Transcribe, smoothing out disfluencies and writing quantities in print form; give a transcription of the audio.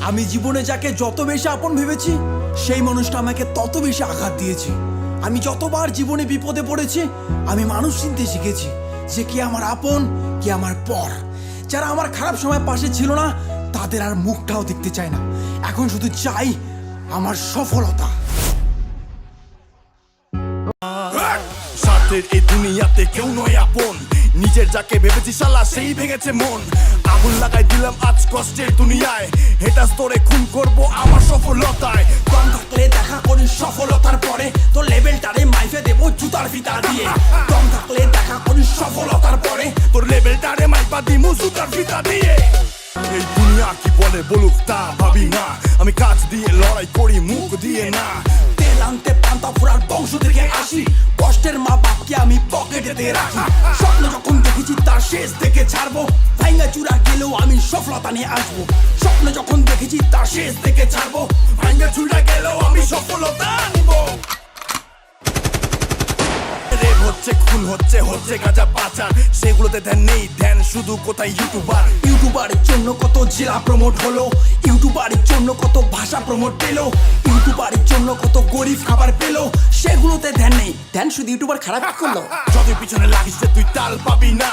আমি জীবনে যাকে যত বেশি আপন ভেবেছি সেই মানুষটা আমাকে তত বেশি আঘাত দিয়েছে। আমি যতবার জীবনে বিপদে পড়েছি আমি মানুষ চিনতে শিখেছি যে কি আমার আপন কি আমার পর। যারা আমার খারাপ সময় পাশে ছিল না তাদের আর মুখটাও দেখতে চায় না, এখন শুধু চাই আমার সফলতা। স্বার্থের এই দুনিয়াতে কেউ নয় আপন, নিজের যাকে ভেবেছি শালা সেই ভেঙেছে মন। আগুন লাগাই দিলাম আজ কষ্টের দুনিয়ায়, হেটাস তোরে খুন করবো আমার সফলতায়। দম থাকলে দেখা করি সফলতার পরে, তো লেভেলটারে মাইফে দেবো জুতার ফিতা দিয়ে। দম থাকলে দেখা করি সফলতার পরে, তোর লেভেলটারে মাইপা দিমু জুতার ফিতা দিয়ে। এই দুনিয়া কি বলে বলুক তা ভাবি না, আমি কাজ দিয়ে লড়াই করি মুখ দিয়ে না। তেল আনতে পান্তা ফুরার বংশ থেকে আসি, কষ্টের মা বাপকে আমি পকেটেতে রাখি। স্বপ্ন যখন দেখেছি তার শেষ দেখে ছাড়বো, ভাঙ্গা চূড়া গেলেও আমি সফলতা নিয়ে আসবো। স্বপ্ন যখন দেখেছি তার শেষ দেখে ছাড়বো, ভাঙ্গা ছুড়া গেলেও আমি সফলতা আনবো। রেপ হচ্ছে, খুন হচ্ছে, হচ্ছে গাঁজা পাচার, সেগুলোতে ধ্যান নেই, ধ্যান শুধু কোথায় ইউটিউবার। ইউটিউবারের জন্য কত জেলা প্রমোট হলো, ইউটিউবারের জন্য কত ভাষা প্রমোট পেলো, ইউটিউবারের জন্য কত গরিব খাবার পেলো, সেগুলোতে ধ্যান নেই, ধ্যান শুধু ইউটিউবার খারাপ করলো। যতই পিছনে লাগিস তুই তাল পাবি না।